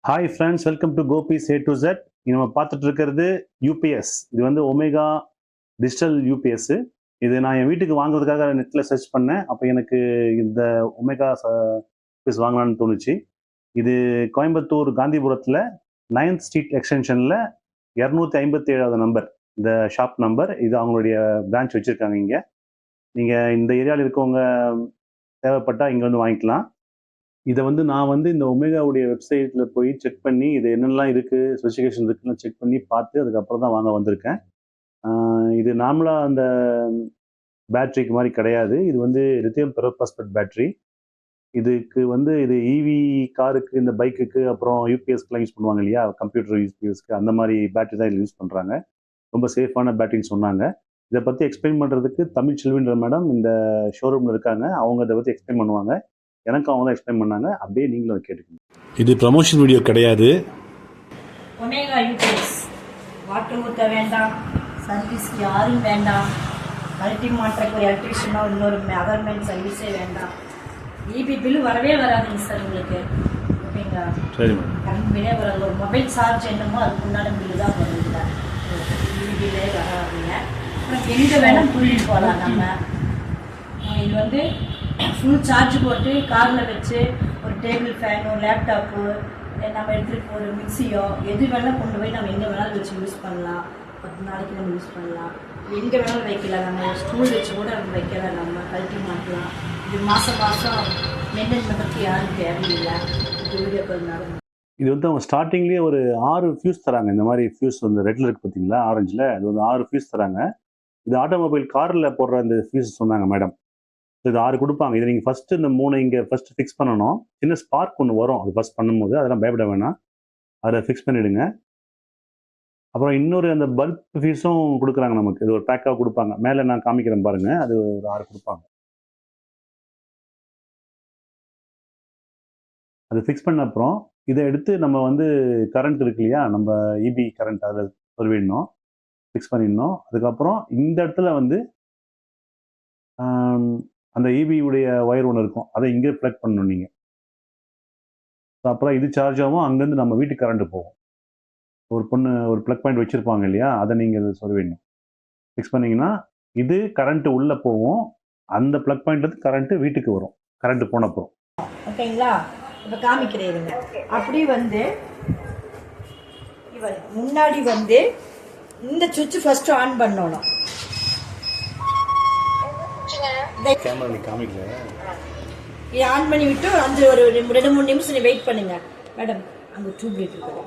Hi friends, welcome to Gopi's A to Z. நம்ம பார்த்துட்டு இருக்கிறது யூபிஎஸ். இது வந்து ஒமேகா டிஜிட்டல் யூபிஎஸ். இது நான் என் வீட்டுக்கு வாங்குறதுக்காக நெட்டில் சர்ச் பண்ணேன். அப்போ எனக்கு இந்த ஒமேகா யூபிஎஸ் வாங்கலாம்னு தோணுச்சு. இது கோயம்புத்தூர் காந்திபுரத்தில் 9th ஸ்ட்ரீட் எக்ஸ்டென்ஷனில் 257வது நம்பர் இந்த ஷாப் நம்பர். இது அவங்களுடைய பிரான்ச் வச்சுருக்காங்க இங்கே. நீங்கள் இந்த ஏரியாவில் இருக்கவங்க தேவைப்பட்டால் இங்கே வந்து வாங்கிக்கலாம். இதை வந்து நான் வந்து இந்த ஒமேகாவுடைய வெப்சைட்டில் போய் செக் பண்ணி இது என்னெல்லாம் இருக்குது, ஸ்பெசிஃபிகேஷன் இருக்குன்னு செக் பண்ணி பார்த்து அதுக்கப்புறம் தான் வாங்க வந்திருக்கேன். இது நார்மலாக அந்த பேட்ரிக்கு மாதிரி கிடையாது. இது வந்து லித்தியம் பெரோபாஸ்பேட் பேட்ரி. இதுக்கு வந்து இது இவி காருக்கு, இந்த பைக்குக்கு, அப்புறம் யூபிஎஸ்க்குலாம் யூஸ் பண்ணுவாங்க இல்லையா, கம்ப்யூட்டர் யூபிஎஸ்க்கு, அந்த மாதிரி பேட்ரி தான் இதில் யூஸ் பண்ணுறாங்க. ரொம்ப சேஃபான பேட்டரின்னு சொன்னாங்க. இதை பற்றி எக்ஸ்பிளைன் பண்ணுறதுக்கு தமிழ் செல்வின்ற மேடம் இந்த ஷோரூமில் இருக்காங்க. அவங்க இதை பற்றி எக்ஸ்பிளைன் பண்ணுவாங்க. எனக்கு அவங்க தான் எக்ஸ்பிளைன் பண்ணாங்க. அப்படியே நீங்களும் அதை கேட்டுக்கணும். இது ப்ரமோஷன் வீடியோ கிடையாது. ஒமேகா யூபிஎஸ் வாட்டர் ஊற்ற வேண்டாம், சர்வீஸ்க்கு யாரும் வேண்டாம், கழட்டி மாற்றக்கு ஒரு எலக்ட்ரிஷனோ இன்னொரு அதர்மெண்ட் சர்வீஸே வேண்டாம். இபி பில்லு வரவே வராதுங்க சார் உங்களுக்கு. ஓகேங்களா? சரி மேடம். கரண்ட் பில்லே வராது. ஒரு மொபைல் சார்ஜ் என்னமோ அதுக்கு உண்டான பில்லு தான் வருதுங்க. இபி பில்லே வராதுங்க. அப்புறம் எங்கே வேணால் கூட்டிகிட்டு போகலாம் நம்ம. இது வந்து ஃபுல் சார்ஜ் போட்டு காரில் வச்சு ஒரு டேபிள் ஃபேனோ லேப்டாப்பு நம்ம எடுத்துகிட்டு ஒரு மிக்சியோ எது வேணாலும் கொண்டு போய் நம்ம எங்கே வேணாலும் வச்சு யூஸ் பண்ணலாம். 10 நாளைக்கு நம்ம யூஸ் பண்ணலாம். எங்கே வேணாலும் வைக்கலாம். நம்ம ஸ்டூல் வச்சு கூட நம்ம வைக்கலாம். நம்ம கழட்டி மாட்டலாம். இது மாதம் மெயின்டைன் பண்ணுறதுக்கு யாரும் தேவையில்லை. இது வீடியோ பண்ணாலும் இது வந்து அவங்க ஸ்டார்டிங்லேயே ஒரு 6 ஃபியூஸ் தராங்க. இந்த மாதிரி ஃபியூஸ் வந்து ரெட்டில் இருக்குது பார்த்தீங்களா, ஆரஞ்சில். அது வந்து 6 ஃபியூஸ் தராங்க. இது ஆட்டோமொபைல் காரில் போடுற அந்த ஃபியூஸ் சொன்னாங்க மேடம். இது 6 கொடுப்பாங்க. இதை நீங்கள் ஃபஸ்ட்டு இந்த 3 இங்கே ஃபஸ்ட்டு ஃபிக்ஸ் பண்ணணும். சின்ன ஸ்பார்க் ஒன்று வரும் அது ஃபஸ்ட் பண்ணும்போது, அதெல்லாம் பயப்பட வேணாம். அதை ஃபிக்ஸ் பண்ணிவிடுங்க. அப்புறம் இன்னொரு அந்த பல்ப் ஃபீஸும் கொடுக்குறாங்க நமக்கு. இது ஒரு பேக்காக கொடுப்பாங்க. மேலே நான் காமிக்கிறேன் பாருங்கள். அது ஒரு 6 கொடுப்பாங்க. அது ஃபிக்ஸ் பண்ண அப்புறம் இதை எடுத்து நம்ம வந்து கரண்ட் இருக்கு இல்லையா, நம்ம இபி கரண்ட் அதில் சொல்லிடணும், ஃபிக்ஸ் பண்ணிடணும். அதுக்கப்புறம் இந்த இடத்துல வந்து அந்த இபியுடைய ஒயர் ஒன்று இருக்கும், அதை இங்கே ப்ளக் பண்ணணும் நீங்கள். அப்புறம் இது சார்ஜ் ஆகும். அங்கேருந்து நம்ம வீட்டுக்கு கரண்ட்டு போகும். ஒரு ப்ளக் பாயிண்ட் வச்சுருப்பாங்க இல்லையா, அதை நீங்கள் சொல்லிடணும். ஃபிக்ஸ் பண்ணிங்கன்னா இது கரண்ட்டு உள்ளே போகும். அந்த ப்ளக் பாயிண்ட்லேருந்து கரண்ட்டு வீட்டுக்கு வரும், கரண்ட்டு போனப்போ. ஓகேங்களா? இப்போ காமிக்கிறேங்க. அப்படி வந்து இவர் முன்னாடி வந்து இந்த சுவிட்ச் ஃபஸ்ட்டு ஆன் பண்ணணும். கேமரா காமிக்கல. இதை ஆன் பண்ணி விட்டு ஒரு 2-3 நிமிஷம் நீ வெயிட் பண்ணுங்க மேடம். அங்கே டியூப் லைட் இருக்கு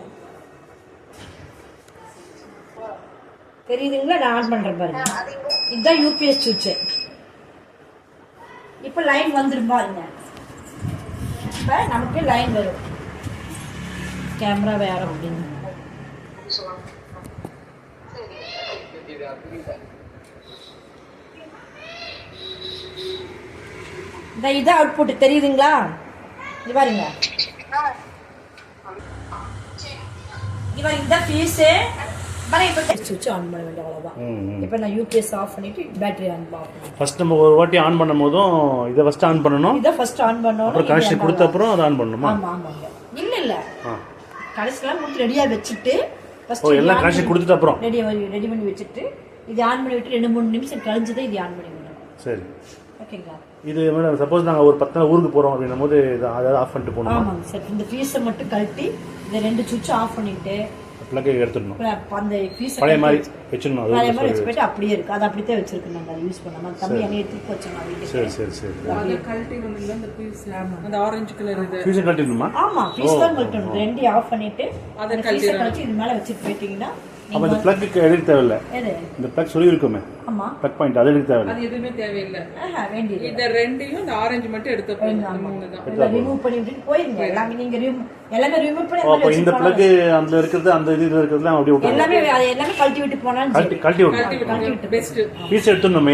தெரியுதுங்களா? நான் ஆன் பண்ணுறேன் பாருங்க. இதுதான் யூபிஎஸ் சுவிட்சு. இப்போ லைன் வந்துடும் பாருங்க. இப்போ நமக்கு லைன் வரும். கேமரா வேற அப்படின்னு இது அவுட்புட் தெரியுதுங்களா? இது பாருங்க. இந்த ஃபீஸு இப்போ சுவிட்ச் ஆன் பண்ண வேண்டிய அவ்வளோதான். இப்போ நான் யூபிஎஸ் ஆஃப் பண்ணிட்டு பேட்டரி ஆன் பண்ணணும். ஃபர்ஸ்ட் நம்ம ஒரு வாட்டி ஆன் பண்ணும் போதும் இதை ஃபர்ஸ்ட் ஆன் பண்ணணும். இதை ஃபர்ஸ்ட் ஆன் பண்ணணும். அப்புறம் கனெக்ஷன் கொடுத்த அப்புறம் அதை ஆன் பண்ணணுமா? ஆமாம் ஆமாங்க. இல்லை கனெக்ஷன்லாம் கொடுத்து ரெடியாக வச்சுட்டு எல்லாம் கனெக்ஷன் கொடுத்துட்டு அப்புறம் ரெடி பண்ணி வச்சுட்டு இது ஆன் பண்ணி விட்டு 2-3 நிமிஷம் கழிஞ்சு தான் இது ஆன் பண்ணி விடணும். சரி, ஓகேங்களா? இது மேடம் சப்போஸ் நாங்கள் ஒரு 10 நாள் ஊருக்கு போகிறோம் அப்படின்னும் போது அதாவது ஆஃப் பண்ணிட்டு போகணும். ஆமாங்க சார். இந்த ஃபீஸை மட்டும் கழட்டி இந்த 2 சுவிட்ச் ஆஃப் பண்ணிட்டு பிளக் எடுத்துடணும். அந்த ஃபீஸ் பழைய மாதிரி வச்சிடணும். பழைய மாதிரி வச்சுட்டு அப்படியே இருக்கு. அது அப்படியே வச்சிருக்கு. நாங்கள் யூஸ் பண்ணாம தம்பி அங்கே எடுத்து வச்சோம் வீட்டுக்கு. சரி சரி சரி. அதை கழட்டி விடணும். அந்த ஃபீஸ் அந்த ஆரஞ்சு கலர் இது ஃபீஸ் கழட்டிடணுமா? ஆமாம், ஃபீஸ் தான் கழட்டணும். 2 ஆஃப் பண்ணிட்டு அதை கழட்டி இது மேலே வச்சுட்டு போயிட்டீங்கன்னா அப்போ இந்த பிளக்கு எடுக்க தேவையில்லை. இந்த பிளக் சொல்லி இருக்குமே, ஆமா, பிளக் பாயிண்ட் அது எடுக்க தேவையில்லை. அது எதுவுமே தேவையில்லை. வேண்டியது இந்த ரெண்டையும் இந்த ஆரஞ்சு மட்டும் எடுத்து போயிடுங்க. ரிமூவ் பண்ணி விட்டு போயிருங்க. எல்லாமே நீங்க எல்லாமே ரிமூவ் பண்ணி அப்போ இந்த பிளக் அந்த இருக்கிறது அந்த இதுல இருக்கிறதுலாம் அப்படியே விட்டு எல்லாமே கழட்டி விட்டு போனாலும் கழட்டி விட்டு பெஸ்ட். பீஸ் எடுத்துடணும்.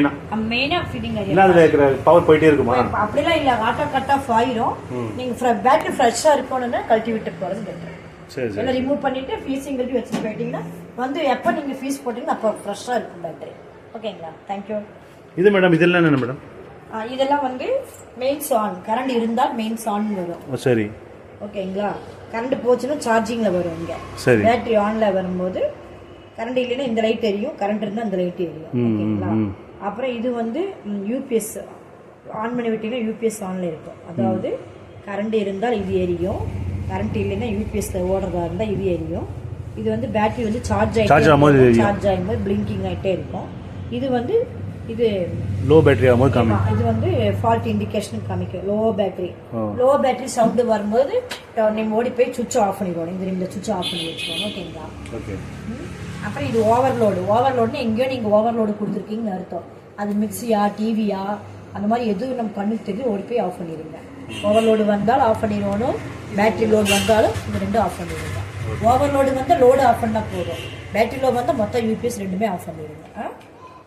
மெயினா ஃபீலிங் இல்ல அதுல இருக்கிற பவர் போயிட்டே இருக்குமா? அப்படிலாம் இல்ல, ஆட்டோ கட் ஆஃப் ஆயிரும். நீங்க பேட்டரி ஃப்ரெஷ்ஷா இருக்கணும்னா கழட்டி விட்டு போறது பெட்டர். சரி, எல்லாம் ரிமூவ் பண்ணிட்டு ஃபீஸிங் கழட்டி வச்சுட்டு போயிட்டீங்கன்னா வந்து எப்போ நீங்கள் ஃபீஸ் போட்டிங்கன்னா அப்போ ஃப்ரெஷ்ஷாக இருக்கும் பேட்டரி. ஓகேங்களா? தேங்க்யூ. இது மேடம் இதெல்லாம் என்ன மேடம்? இதெல்லாம் வந்து மெயின்ஸ் ஆன், கரண்ட் இருந்தால் மெயின்ஸ் ஆன் வரும். சரி, ஓகேங்களா? கரண்ட் போச்சுன்னா சார்ஜிங்கில் வரும் இங்கே. சரி. பேட்டரி ஆனில் வரும்போது கரண்ட் இல்லைன்னா இந்த லைட் எரியும், கரண்ட் இருந்தால் அந்த லைட் எரியும். ஓகேங்களா? அப்புறம் இது வந்து யூபிஎஸ் ஆன் பண்ணி விட்டீங்கன்னா யூபிஎஸ் ஆனில் இருக்கும். அதாவது கரண்ட் இருந்தால் இது எரியும், கரண்ட் இல்லைன்னா யூபிஎஸ்ல ஓடுறதா இருந்தால் இது எரியும். இது வந்து பேட்டரி வந்து சார்ஜ் ஆகும்போது பிளிங்கிங் ஆகிட்டே இருக்கும். இது வந்து இது லோ பேட்டரி ஆகும்போது காமிக்கும். இது வந்து ஃபால்ட் இண்டிகேஷன் காமிக்கும். லோ பேட்டரி சவுண்டு வரும்போது நீங்கள் ஓடி போய் சுவிட்ச் ஆஃப் பண்ணிடுவோம். இந்த சுவிட்ச் ஆஃப் பண்ணி வச்சுக்கோங்க. ஓகேங்களா? ஓகே. அப்புறம் இது ஓவர்லோடுன்னு எங்கேயோ நீங்கள் ஓவர்லோடு கொடுத்துருக்கீங்கன்னு அர்த்தம். அது மிக்சியா டிவியா அந்த மாதிரி எதுவும் நம்ம கண்ணுக்கு தெரியும், ஓடி போய் ஆஃப் பண்ணிடுங்க. ஓவர்லோடு வந்தாலும் ஆஃப் பண்ணிடுவோம், பேட்டரி லோடு வந்தாலும் இந்த ரெண்டும் ஆஃப் பண்ணிடுங்க. ஓவர்லோடு வந்தால் லோடு ஆஃப் பண்ணால் போதும், பேட்டரி லோடு வந்தால் மொத்தம் யூபிஎஸ் ரெண்டுமே ஆஃப் பண்ணிடுங்க.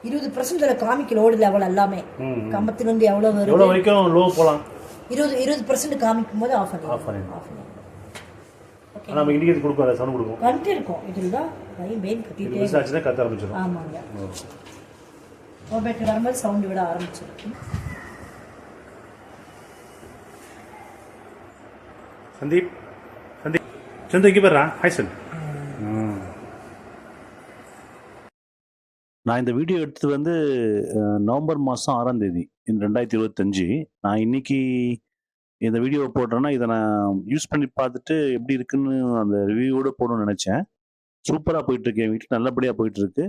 20% அதில் காமிக்க லோடு லெவல் எல்லாமே கம்பத்துலேருந்து எவ்வளோ வரும் வரைக்கும் லோ போகலாம். 20% காமிக்கும் போது ஆஃப் பண்ணிடுங்க. நம்ம இண்டிகேட்டர் கொடுக்கும், அதை சவுண்ட் கொடுக்கும். கரண்ட் இருக்கும். இதில் தான் மெயின் கத்திட்டே ஆச்சுன்னா கத்த ஆரம்பிச்சிடும். ஆமாங்க. பேட்டரி வரும்போது சவுண்டு விட ஆரம்பிச்சிடும். சந்தீப் சந்து இங்கே போடுறா. Hi sir. நான் இந்த வீடியோ எடுத்தது வந்து நவம்பர் மாதம் 6ஆம் தேதி 2025. நான் இன்னைக்கு இந்த வீடியோவை போடுறேன்னா இதை நான் யூஸ் பண்ணி பார்த்துட்டு எப்படி இருக்குன்னு அந்த ரிவ்யூவோட போடணும்னு நினச்சேன். சூப்பராக போயிட்டுருக்கு, என் வீட்டில் நல்லபடியாக போயிட்டுருக்கு.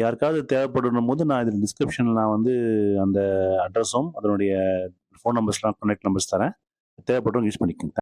யாருக்காவது தேவைப்படணும் போது நான் இதில் டிஸ்கிரிப்ஷனில் நான் வந்து அந்த அட்ரஸும் அதனுடைய ஃபோன் நம்பர்ஸ்லாம் கான்டாக்ட் நம்பர்ஸ் தரேன். தேவைப்பட்டவங்க யூஸ் பண்ணிக்கோங்க.